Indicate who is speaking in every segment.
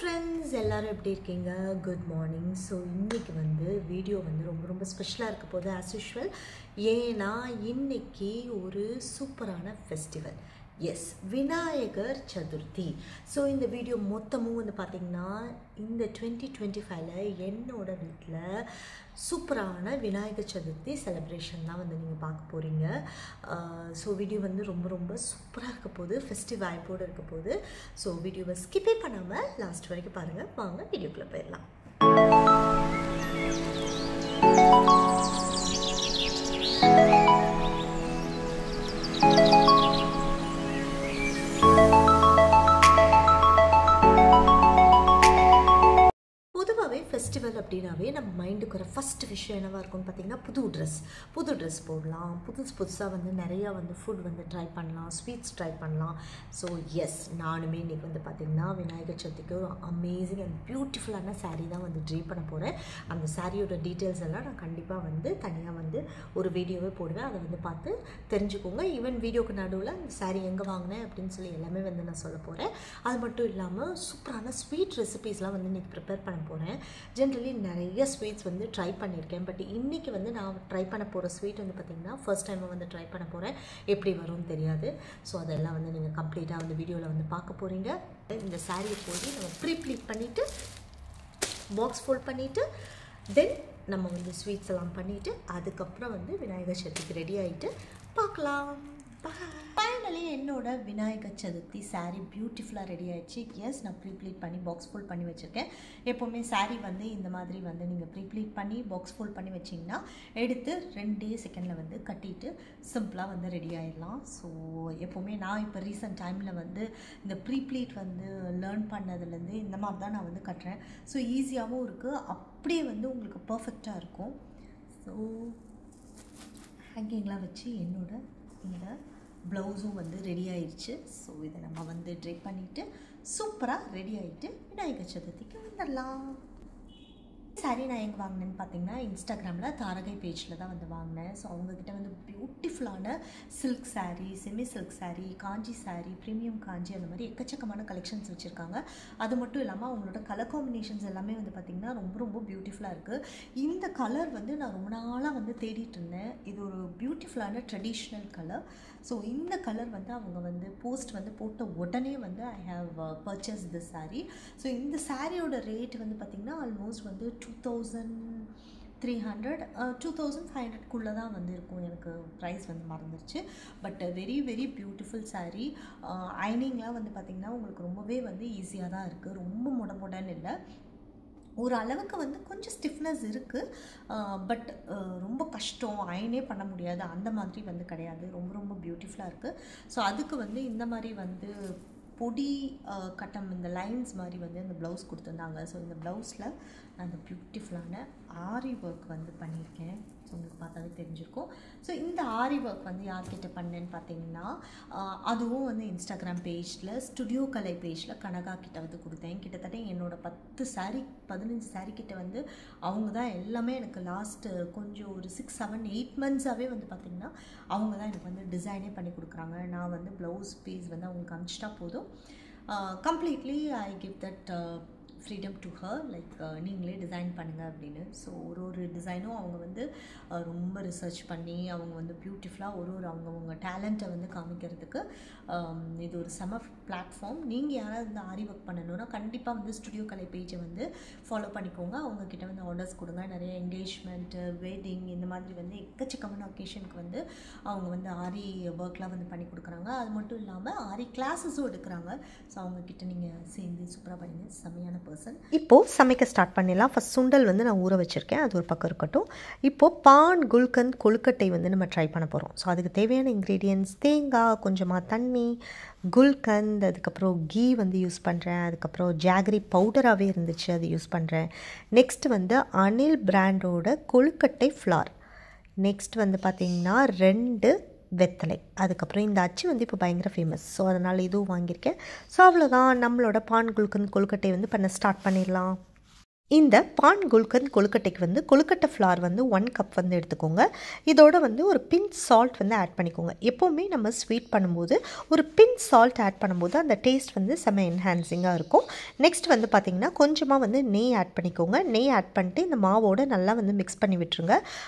Speaker 1: friends, எல்லாரும் எப்படி இருக்கீங்க? Good morning. ஸோ இன்னைக்கு வீடியோ ரொம்ப ஸ்பெஷலாக இருக்க போது as usual. ஏன்னா இன்னைக்கு ஒரு சூப்பரான festival. Yes, Vinayagar Chathurthi. So இந்த வீடியோ மொத்தமும் பார்த்திங்கன்னா இந்த 2025 என்னோட வீட்டில் சூப்பரான விநாயகர் சதுர்த்தி செலிப்ரேஷன் தான் நீங்கள் பார்க்க போகிறீங்க. ஸோ வீடியோ ரொம்ப சூப்பராக இருக்க போகுது, ஃபெஸ்டிவ் வைப்போடு இருக்க போகுது. ஸோ வீடியோவை ஸ்கிப்பே பண்ணாமல் லாஸ்ட் வரைக்கும் பாருங்கள். வாங்க வீடியோக்குள்ளே போயிடலாம். ஃபெஸ்டிவல் அப்படின்னாவே நம்ம மைண்டுக்கு வர ஃபஸ்ட்டு விஷயம் என்னவாக இருக்கும்னு பார்த்திங்கன்னா புது ட்ரெஸ் போடலாம், புதுசாக நிறையா ஃபுட் ட்ரை பண்ணலாம், ஸ்வீட்ஸ் ட்ரை பண்ணலாம். ஸோ எஸ், நானுமே இன்றைக்கி பார்த்திங்கன்னா விநாயகர் சதுர்த்திக்கு ஒரு அமேசிங் அண்ட் பியூட்டிஃபுல்லான சாரீ தான் ட்ரை பண்ண போகிறேன். அந்த சாரியோட டீட்டெயில்ஸ் எல்லாம் நான் கண்டிப்பாக தனியாக ஒரு வீடியோவே போடுவேன். அதை பார்த்து தெரிஞ்சுக்கோங்க. ஈவன் வீடியோக்கு நடுவில் அந்த சாரீ எங்கே வாங்கினேன் அப்படின்னு சொல்லி எல்லாமே நான் சொல்ல போகிறேன். அது மட்டும் இல்லாமல் சூப்பரான ஸ்வீட் ரெசிபீஸ்லாம் இன்றைக்கி ப்ரிப்பேர் பண்ண போகிறேன். ஜென்ரலி நிறைய ஸ்வீட்ஸ் ட்ரை பண்ணியிருக்கேன். பட் இன்றைக்கி நான் ட்ரை பண்ண போகிற ஸ்வீட் பார்த்திங்கன்னா ஃபர்ஸ்ட் டைம் ட்ரை பண்ண போகிறேன். எப்படி வரும்னு தெரியாது. ஸோ அதெல்லாம் நீங்கள் கம்ப்ளீட்டாக வீடியோவில் பார்க்க போகிறீங்க. இந்த சாரியை போய் நம்ம ப்ளீட் பண்ணிவிட்டு பாக்ஸ் ஃபோல்ட் பண்ணிவிட்டு தென் நம்ம ஸ்வீட்ஸ் எல்லாம் பண்ணிவிட்டு அதுக்கப்புறம் விநாயகர் சதுர்த்திக்கு ரெடி ஆகிட்டு பார்க்கலாம். ஃபைனலி என்னோட விநாயகர் சதுர்த்தி சாரீ பியூட்டிஃபுல்லாக ரெடி ஆகிடுச்சு. எஸ், நான் ப்ளீட் பண்ணி பாக்ஸ் ஃபோல்ட் பண்ணி வச்சுருக்கேன். எப்போவுமே சாரீ இந்த மாதிரி நீங்கள் ப்ளீட் பண்ணி பாக்ஸ் ஃபோல்ட் பண்ணி வச்சிங்கன்னா எடுத்து 2 செகண்டில் கட்டிட்டு சிம்பிளாக ரெடி ஆகிடலாம். ஸோ எப்போவுமே நான் இப்போ ரீசெண்ட் டைமில் இந்த ப்ளீட் லேர்ன் பண்ணதுலேருந்து இந்த மாதிரி தான் நான் கட்டுறேன். ஸோ ஈஸியாகவும் இருக்குது, அப்படியே உங்களுக்கு பர்ஃபெக்டாக இருக்கும். ஸோ ஹேங்கிங்லாம் வச்சு என்னோட இந்த ப்ளவுஸும் ரெடி ஆயிடுச்சு. ஸோ இதை நம்ம ட்ரை பண்ணிவிட்டு சூப்பராக ரெடி ஆகிட்டு விநாயகர் சதுர்த்திக்கு வந்துடலாம். சாரீ நான் எங்கே வாங்கினேன்னு பார்த்தீங்கன்னா இன்ஸ்டாகிராமில் தாரகை பேஜில் தான் வாங்கினேன். ஸோ அவங்கக்கிட்ட பியூட்டிஃபுல்லான silk sari, semi silk sari, Kanchi sari, premium Kanchi, அந்த மாதிரி எக்கச்சக்கமான கலெக்ஷன்ஸ் வச்சுருக்காங்க. அது மட்டும் இல்லாமல் அவங்களோட கலர் காம்பினேஷன்ஸ் எல்லாமே பார்த்திங்கன்னா ரொம்ப பியூட்டிஃபுல்லாக இருக்குது. இந்த கலர் நான் ரொம்ப நாளாக தேடிட்டு இருந்தேன். இது ஒரு பியூட்டிஃபுல்லான ட்ரெடிஷ்னல் கலர். ஸோ இந்த கலர் அவங்க போஸ்ட் போட்ட உடனே I have purchase this sari. So இந்த சாரியோட ரேட் பார்த்திங்கன்னா ஆல்மோஸ்ட் 2300 2500 தான் இருக்கும். எனக்கு ப்ரைஸ் மறந்துருச்சு. But very beautiful sari. அயனிங்லாம் பார்த்திங்கன்னா உங்களுக்கு ரொம்பவே ஈஸியாக தான் இருக்குது. ரொம்ப மொடன்னு இல்லை. ஒரு அளவுக்கு கொஞ்சம் ஸ்டிஃப்னஸ் இருக்குது. பட் ரொம்ப கஷ்டம், அயனே பண்ண முடியாது அந்த மாதிரி கிடையாது. ரொம்ப பியூட்டிஃபுல்லாக இருக்குது. ஸோ அதுக்கு இந்த மாதிரி பொடி கட்டம், இந்த லைன்ஸ் மாதிரி அந்த ப்ளவுஸ் கொடுத்துருந்தாங்க. ஸோ இந்த ப்ளவுஸில் நான் அந்த பியூட்டிஃபுல்லான ஆரி ஒர்க் பண்ணியிருக்கேன். ஸோ உங்களுக்கு பார்த்தாவே தெரிஞ்சிருக்கும். ஸோ இந்த ஆரி ஒர்க் யார்கிட்ட பண்ணேன்னு பார்த்தீங்கன்னா அதுவும் இன்ஸ்டாகிராம் பேஜில் ஸ்டுடியோ கலை பேஜில் கனகா கிட்ட கொடுத்தேன். கிட்டத்தட்ட என்னோட 15 சாரீ கிட்ட அவங்க தான் எல்லாமே எனக்கு லாஸ்ட்டு கொஞ்சம் ஒரு 6, 7, 8 மந்த்ஸாகவே பார்த்திங்கன்னா அவங்க தான் எனக்கு டிசைனே பண்ணி கொடுக்குறாங்க. நான் ப்ளவுஸ் பீஸ் அவங்களுக்கு அனுப்பிச்சிட்டா போதும். Completely I give that freedom to her, like நீங்களே டிசைன் பண்ணுங்கள் அப்படின்னு. ஸோ ஒரு டிசைனும் அவங்க ரொம்ப ரிசர்ச் பண்ணி அவங்க பியூட்டிஃபுல்லாக அவங்கவுங்க டேலண்ட்டை காமிக்கிறதுக்கு இது ஒரு செம பிளாட்ஃபார்ம். நீங்கள் யாராவது ஆரி ஒர்க் பண்ணணுன்னா கண்டிப்பாக ஸ்டுடியோ கலை பேஜை ஃபாலோ பண்ணிக்கோங்க. அவங்கக்கிட்ட ஆர்டர்ஸ் கொடுங்க. நிறைய என்கேஜ்மெண்ட்டு, வெட்டிங், இந்த மாதிரி எக்கச்சக்கமான ஒகேஷனுக்கு அவங்க ஆரி ஒர்க்லாம் பண்ணி கொடுக்குறாங்க. அது மட்டும் இல்லாமல் ஆரி கிளாஸஸும் எடுக்கிறாங்க. ஸோ அவங்கக்கிட்ட நீங்கள் சேர்ந்து சூப்பராக பண்ணுங்க. செம்மையான பர்சன். இப்போது சமைக்க ஸ்டார்ட் பண்ணிடலாம். ஃபஸ்ட் சுண்டல் நான் ஊற வச்சுருக்கேன், அது ஒரு பக்கம் இருக்கட்டும். இப்போது பான் குல்கந்த் கொழுக்கட்டை நம்ம ட்ரை பண்ண போகிறோம். ஸோ அதுக்கு தேவையான இன்க்ரீடியன்ட்ஸ் தேங்காய், கொஞ்சமாக தண்ணி, குல்கந்த், அதுக்கப்புறம் கீ யூஸ் பண்ணுறேன். அதுக்கப்புறம் ஜாகரி பவுடராகவே இருந்துச்சு, அது யூஸ் பண்ணுறேன். நெக்ஸ்ட் அனில் பிராண்டோட கொழுக்கட்டை ஃப்ளார். நெக்ஸ்ட் பார்த்திங்கன்னா 2 வெத்தலை. அதுக்கப்புறம் இந்த அச்சு இப்போ பயங்கர ஃபேமஸ். ஸோ அதனால் இதுவும் வாங்கியிருக்கேன். ஸோ அவ்வளோதான், நம்மளோட பான் குல்கந்த் கொழுக்கட்டை பண்ண ஸ்டார்ட் பண்ணிடலாம். இந்த பான் குல்கந்த் கொழுக்கட்டைக்கு வந்து கொழுக்கட்டை ஃப்ளார் வந்து 1 கப் வந்து எடுத்துக்கோங்க. இதோட வந்து ஒரு பிஞ்ச் சால்ட் வந்து ஆட் பண்ணிக்கோங்க. எப்போவுமே நம்ம ஸ்வீட் பண்ணும்போது ஒரு பிஞ்ச் சால்ட் ஆட் பண்ணும்போது அந்த டேஸ்ட் வந்து செம்ம என்ஹான்சிங்காக இருக்கும். நெக்ஸ்ட் வந்து பார்த்திங்கன்னா கொஞ்சமாக வந்து நெய் ஆட் பண்ணிக்கோங்க. நெய் ஆட் பண்ணிட்டு இந்த மாவோடு நல்லா வந்து மிக்ஸ் பண்ணி விட்டுருங்க.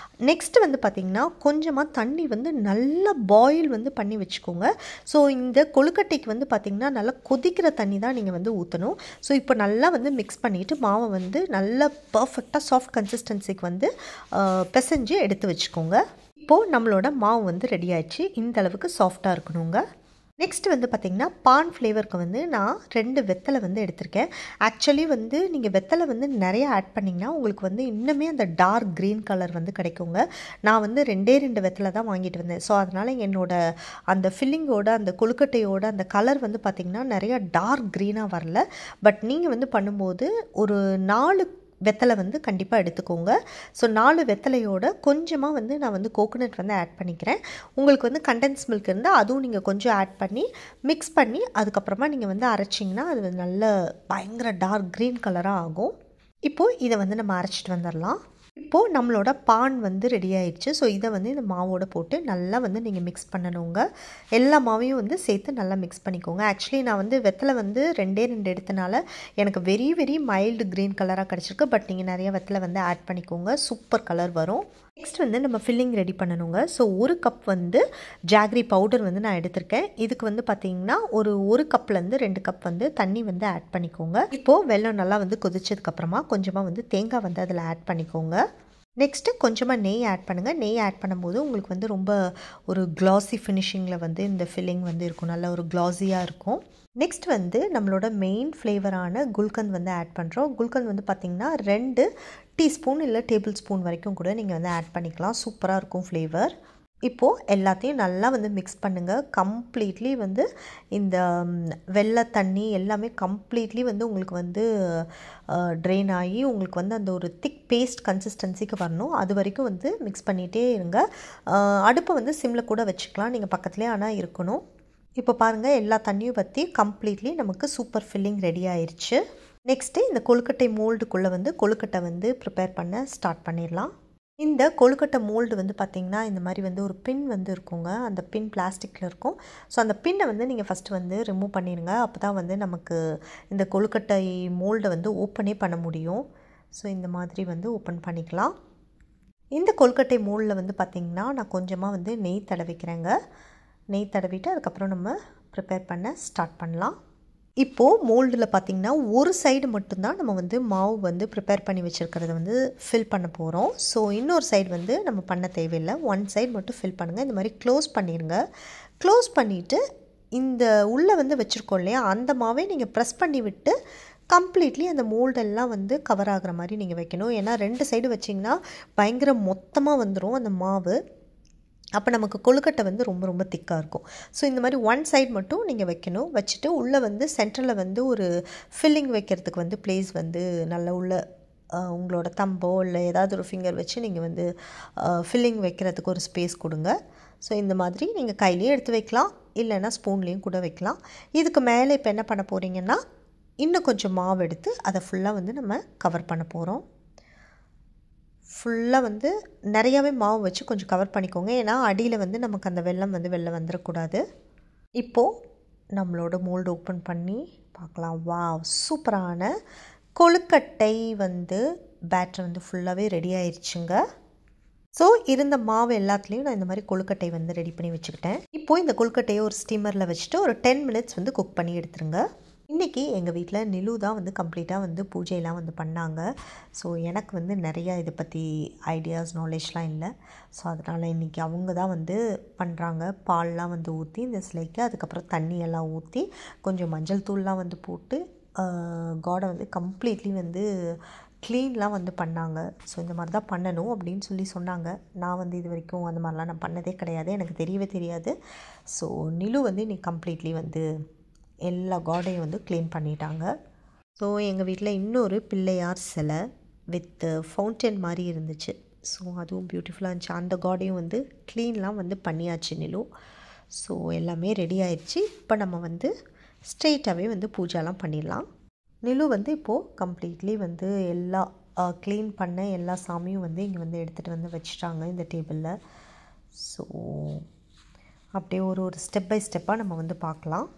Speaker 1: நெக்ஸ்ட்டு வந்து பார்த்திங்கன்னா கொஞ்சமாக தண்ணி வந்து நல்லா பாயில் வந்து பண்ணி வச்சுக்கோங்க. ஸோ இந்த கொழுக்கட்டைக்கு வந்து பார்த்திங்கன்னா நல்லா கொதிக்கிற தண்ணி தான் நீங்கள் வந்து ஊற்றணும். ஸோ இப்போ நல்லா வந்து மிக்ஸ் பண்ணிவிட்டு மாவை வந்து நல்லா பர்ஃபெக்டாக சாஃப்ட் கன்சிஸ்டன்சிக்கு வந்து பிசைஞ்சு எடுத்து வச்சுக்கோங்க. இப்போது நம்மளோட மாவு வந்து ரெடி ஆயிடுச்சு. இந்த அளவுக்கு சாஃப்டாக இருக்கணுங்க. நெக்ஸ்ட் வந்து பார்த்திங்கன்னா பான் ஃப்ளேவருக்கு வந்து நான் 2 வெத்தலை வந்து எடுத்திருக்கேன். ஆக்சுவலி வந்து நீங்கள் வெத்தலை வந்து நிறைய ஆட் பண்ணிங்கன்னா உங்களுக்கு வந்து இன்னுமே அந்த டார்க் க்ரீன் கலர் வந்து கிடைக்குங்க. நான் வந்து 2 வெத்தலை தான் வாங்கிட்டு வந்தேன். ஸோ அதனால் என்னோடய அந்த ஃபில்லிங்கோட அந்த கொழுக்கட்டையோட அந்த கலர் வந்து பார்த்திங்கன்னா நிறையா டார்க் க்ரீனாக வரல. பட் நீங்கள் வந்து பண்ணும்போது ஒரு 4 வெத்தலை வந்து கண்டிப்பாக எடுத்துக்கோங்க. ஸோ 4 வெத்தலையோட கொஞ்சமாக வந்து நான் வந்து கோகோனட் வந்து ஆட் பண்ணிக்கிறேன். உங்களுக்கு வந்து கண்டென்ஸ் மில்க் இருந்தால் அதுவும் நீங்கள் கொஞ்சம் ஆட் பண்ணி மிக்ஸ் பண்ணி அதுக்கப்புறமா நீங்கள் வந்து அரைச்சிங்கன்னா அது நல்ல பயங்கர டார்க் க்ரீன் கலராக ஆகும். இப்போது இதை வந்து நம்ம அரைச்சிட்டு வந்துடலாம். இப்போது நம்மளோட பான் வந்து ரெடி ஆயிடுச்சு. ஸோ இதை வந்து இந்த மாவோடு போட்டு நல்லா வந்து நீங்கள் மிக்ஸ் பண்ணணுங்க. எல்லா மாவையும் வந்து சேர்த்து நல்லா மிக்ஸ் பண்ணிக்கோங்க. ஆக்சுவலி நான் வந்து வெத்தலை வந்து 2 எடுத்தனால எனக்கு வெரி வெரி மைல்டு க்ரீன் கலராக கிடச்சிருக்கு. பட் நீங்கள் நிறைய வெத்தலை வந்து ஆட் பண்ணிக்கோங்க. சூப்பர் கலர் வரும். நெக்ஸ்ட் வந்து நம்ம ஃபில்லிங் ரெடி பண்ணணுங்க. ஸோ 1 கப் வந்து ஜாகரி பவுடர் வந்து நான் எடுத்திருக்கேன். இதுக்கு வந்து பார்த்திங்கன்னா ஒரு கப்லேருந்து 2 கப் வந்து தண்ணி வந்து ஆட் பண்ணிக்கோங்க. இப்போது வெல்லம் நல்லா வந்து கொதிச்சதுக்கப்புறமா கொஞ்சமாக வந்து தேங்காய் வந்து அதில் ஆட் பண்ணிக்கோங்க. நெக்ஸ்ட்டு கொஞ்சமாக நெய் ஆட் பண்ணுங்கள். நெய் ஆட் பண்ணும்போது உங்களுக்கு வந்து ரொம்ப ஒரு க்ளாஸி ஃபினிஷிங்கில் வந்து இந்த ஃபில்லிங் வந்து இருக்கும். நல்ல ஒரு க்ளாஸியாக இருக்கும். நெக்ஸ்ட் வந்து நம்மளோட மெயின் ஃப்ளேவரான குல்கந்த் வந்து ஆட் பண்ணுறோம். குல்கந்த் வந்து பார்த்திங்கன்னா 2 டீஸ்பூன் இல்லை டேபிள் ஸ்பூன் வரைக்கும் கூட நீங்கள் வந்து ஆட் பண்ணிக்கலாம். சூப்பராக இருக்கும் ஃப்ளேவர். இப்போது எல்லாத்தையும் நல்லா வந்து மிக்ஸ் பண்ணுங்கள். கம்ப்ளீட்லி வந்து இந்த வெள்ளை தண்ணி எல்லாமே கம்ப்ளீட்லி வந்து உங்களுக்கு வந்து ட்ரெயின் ஆகி உங்களுக்கு வந்து அந்த ஒரு திக் பேஸ்ட் கன்சிஸ்டன்சிக்கு வரணும். அது வரைக்கும் வந்து மிக்ஸ் பண்ணிகிட்டே இருங்க. அடுப்பை வந்து சிம்மில் கூட வச்சுக்கலாம் நீங்கள் பக்கத்துலேயே, ஆனால் இருக்கணும். இப்போ பாருங்கள் எல்லா தண்ணியும் வற்றி கம்ப்ளீட்லி நமக்கு சூப்பர் ஃபில்லிங் ரெடி ஆயிடுச்சு. நெக்ஸ்ட்டு இந்த கொழுக்கட்டை மோல்டுக்குள்ளே வந்து கொழுக்கட்டை வந்து ப்ரிப்பேர் பண்ண ஸ்டார்ட் பண்ணிடலாம். இந்த கொழுக்கட்டை மோல்டு வந்து பார்த்திங்கன்னா இந்த மாதிரி வந்து ஒரு பின் வந்து இருக்குங்க. அந்த பின் பிளாஸ்டிக்கில் இருக்கும். ஸோ அந்த பின்னை வந்து நீங்கள் ஃபஸ்ட்டு வந்து ரிமூவ் பண்ணிடுங்க. அப்போ தான் வந்து நமக்கு இந்த கொழுக்கட்டை மோல்டை வந்து ஓப்பனே பண்ண முடியும். ஸோ இந்த மாதிரி வந்து ஓப்பன் பண்ணிக்கலாம். இந்த கொழுக்கட்டை மோல்டில் வந்து பார்த்திங்கன்னா நான் கொஞ்சமாக வந்து நெய் தடவிக்கிறேங்க. நெய் தடவிட்டு அதுக்கப்புறம் நம்ம ப்ரிப்பேர் பண்ண ஸ்டார்ட் பண்ணலாம். இப்போது மோல்டில் பார்த்திங்கன்னா ஒரு சைடு மட்டும்தான் நம்ம வந்து மாவு வந்து ப்ரிப்பேர் பண்ணி வச்சுருக்கிறத வந்து ஃபில் பண்ண போகிறோம். ஸோ இன்னொரு சைடு வந்து நம்ம பண்ண தேவையில்லை. 1 சைடு மட்டும் ஃபில் பண்ணுங்கள். இந்த மாதிரி க்ளோஸ் பண்ணிடுங்க. க்ளோஸ் பண்ணிவிட்டு இந்த உள்ளே வந்து வச்சுருக்கோம் இல்லையா, அந்த மாவை நீங்கள் ப்ரெஸ் பண்ணி விட்டு கம்ப்ளீட்லி அந்த மோல்டெல்லாம் வந்து கவர் ஆகிற மாதிரி நீங்கள் வைக்கணும். ஏன்னா 2 சைடு வச்சிங்கன்னா பயங்கர மொத்தமாக வந்துடும் அந்த மாவு. அப்போ நமக்கு கொழுக்கட்டை வந்து ரொம்ப ரொம்ப திக்காக இருக்கும். ஸோ இந்த மாதிரி 1 சைடு மட்டும் நீங்கள் வைக்கணும். வச்சுட்டு உள்ளே வந்து சென்டரில் வந்து ஒரு ஃபில்லிங் வைக்கிறதுக்கு வந்து ப்ளேஸ் வந்து நல்ல உள்ள உங்களோட தம்போ இல்லை ஏதாவது ஒரு ஃபிங்கர் வச்சு நீங்கள் வந்து ஃபில்லிங் வைக்கிறதுக்கு ஒரு ஸ்பேஸ் கொடுங்க. ஸோ இந்த மாதிரி நீங்கள் கையிலையும் எடுத்து வைக்கலாம், இல்லைன்னா ஸ்பூன்லேயும் கூட வைக்கலாம். இதுக்கு மேலே இப்போ என்ன பண்ண போகிறீங்கன்னா இன்னும் கொஞ்சம் மாவு எடுத்து அதை ஃபுல்லாக வந்து நம்ம கவர் பண்ண போகிறோம். ஃபுல்லாக வந்து நிறையாவே மாவு வச்சு கொஞ்சம் கவர் பண்ணிக்கோங்க. ஏன்னா அடியில் வந்து நமக்கு அந்த வெல்லம் வந்து வெளில வந்துடக்கூடாது. இப்போது நம்மளோட மோல்டு ஓப்பன் பண்ணி பார்க்கலாம். வாவ், சூப்பரான கொழுக்கட்டை வந்து பேட்டர் வந்து ஃபுல்லாகவே ரெடி ஆயிடுச்சுங்க. ஸோ இருந்த மாவு எல்லாத்துலேயும் நான் இந்த மாதிரி கொழுக்கட்டை வந்து ரெடி பண்ணி வச்சுக்கிட்டேன். இப்போது இந்த கொழுக்கட்டையை ஒரு ஸ்டீமரில் வச்சுட்டு ஒரு 10 மினிட்ஸ் வந்து குக் பண்ணி எடுத்துருங்க. இன்றைக்கி எங்கள் வீட்டில் நிலு தான் வந்து கம்ப்ளீட்டாக வந்து பூஜையெல்லாம் வந்து பண்ணாங்க. ஸோ எனக்கு வந்து நிறையா இதை பற்றி ஐடியாஸ் நாலேஜ்லாம் இல்லை. ஸோ அதனால் இன்றைக்கி அவங்க தான் வந்து பண்ணுறாங்க. பால்லாம் வந்து ஊற்றி இந்த சிலைக்கு அதுக்கப்புறம் தண்ணியெல்லாம் ஊற்றி கொஞ்சம் மஞ்சள் தூள்லாம் வந்து போட்டு காடை வந்து கம்ப்ளீட்லி வந்து க்ளீன்லாம் வந்து பண்ணாங்க. ஸோ இந்த மாதிரி தான் பண்ணணும் அப்படின்னு சொல்லி சொன்னாங்க. நான் வந்து இது வரைக்கும் அந்த மாதிரிலாம் நான் பண்ணதே கிடையாது, எனக்கு தெரியவே தெரியாது. ஸோ நிலு வந்து இன்னைக்கு கம்ப்ளீட்லி வந்து எல்லா காடையும் வந்து க்ளீன் பண்ணிட்டாங்க. ஸோ எங்கள் வீட்டில் இன்னொரு பிள்ளையார் சிலை வித் ஃபவுண்டன் மாதிரி இருந்துச்சு. ஸோ அதுவும் பியூட்டிஃபுல்லாக இருந்துச்சு. அந்த காடையும் வந்து க்ளீன்லாம் வந்து பண்ணியாச்சு நிலு. ஸோ எல்லாமே ரெடி ஆயிடுச்சு. இப்போ நம்ம வந்து ஸ்ட்ரெயிட்டாகவே வந்து பூஜாலாம் பண்ணிடலாம். நிலு வந்து இப்போது கம்ப்ளீட்லி வந்து எல்லா க்ளீன் பண்ண எல்லா சாமியும் வந்து இங்கே வந்து எடுத்துகிட்டு வந்து வச்சுட்டாங்க இந்த டேபிளில். ஸோ அப்படியே ஒரு ஸ்டெப் பை ஸ்டெப்பாக நம்ம வந்து பார்க்கலாம்.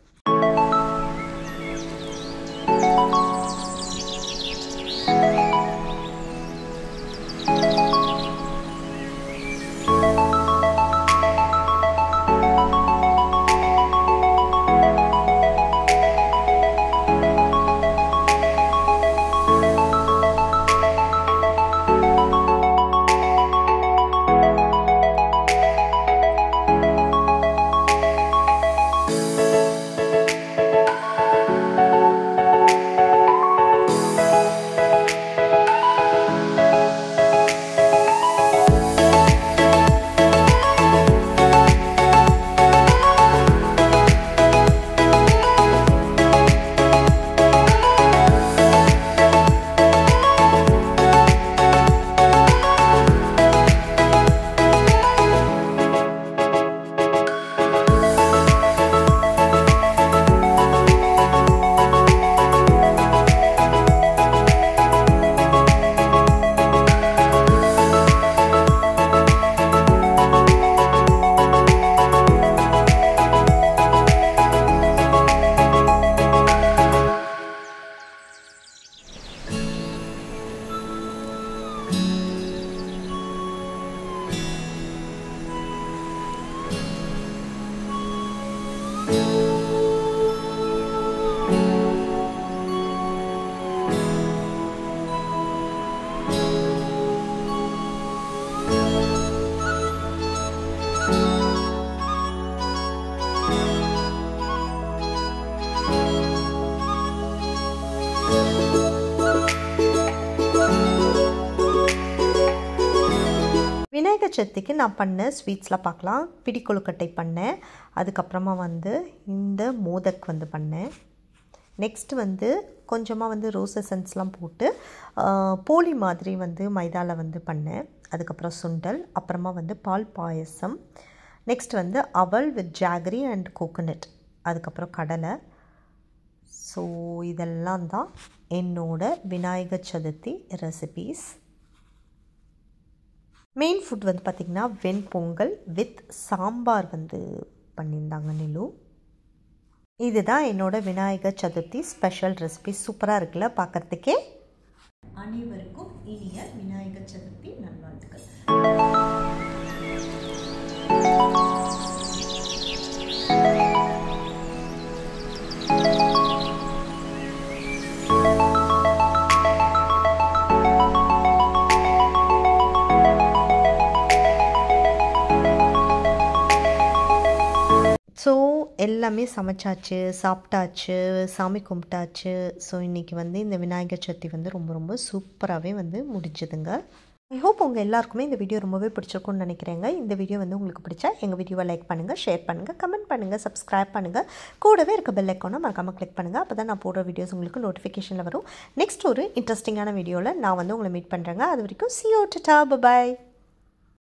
Speaker 1: விநாயகர் சதுர்த்திக்கு நான் பண்ண ஸ்வீட்ஸ்லாம் பார்க்கலாம். பிடி கொழுக்கட்டை பண்ணேன். அதுக்கப்புறமா வந்து இந்த மோதக் வந்து பண்ணேன். நெக்ஸ்ட்டு வந்து கொஞ்சமாக வந்து ரோஸ் எசன்ஸ்லாம் போட்டு போலி மாதிரி வந்து மைதாவில் வந்து பண்ணேன். அதுக்கப்புறம் சுண்டல், அப்புறமா வந்து பால் பாயசம், நெக்ஸ்ட் வந்து அவல் வித் ஜாகரி அண்ட் கோகோனட், அதுக்கப்புறம் கடலை. ஸோ இதெல்லாம் தான் என்னோட Vinayagar Chaturthi recipes. Main food வந்து பார்த்திங்கன்னா வெண்பொங்கல் வித் சாம்பார் வந்து பண்ணியிருந்தாங்க நிலு. இதுதான் என்னோட விநாயகர் சதுர்த்தி ஸ்பெஷல் ரெசிபி. சூப்பராக இருக்குல்ல பார்க்குறதுக்கே. அனைவருக்கும் இனிய விநாயகர் சதுர்த்தி நல்வாழ்த்துக்கள். ஸோ எல்லாமே சமைச்சாச்சு, சாப்பிட்டாச்சு, சாமி கும்பிட்டாச்சு. ஸோ இன்றைக்கி வந்து இந்த விநாயகர் சதுர்த்தி வந்து ரொம்ப ரொம்ப சூப்பராகவே வந்து முடிஞ்சதுங்க. ஐ ஹோப் உங்கள் எல்லாருக்குமே இந்த வீடியோ ரொம்பவே பிடிச்சிருக்கும்னு நினைக்கிறேங்க. இந்த வீடியோ வந்து உங்களுக்கு பிடிச்சா எங்கள் வீடியோவை லைக் பண்ணுங்கள், ஷேர் பண்ணுங்கள், கமெண்ட் பண்ணுங்கள், சப்ஸ்கிரைப் பண்ணுங்கள். கூடவே இருக்க பெல் ஐக்கானை மறக்காமல் கிளிக் பண்ணுங்கள். அப்போ தான் நான் போடுற வீடியோஸ் உங்களுக்கு நோட்டிஃபிகேஷனில் வரும். நெக்ஸ்ட் ஒரு இன்ட்ரெஸ்டிங்கான வீடியோவில் நான் வந்து உங்களை மீட் பண்ணுறேங்க. அது வரைக்கும் see you, ta-ta, bye-bye.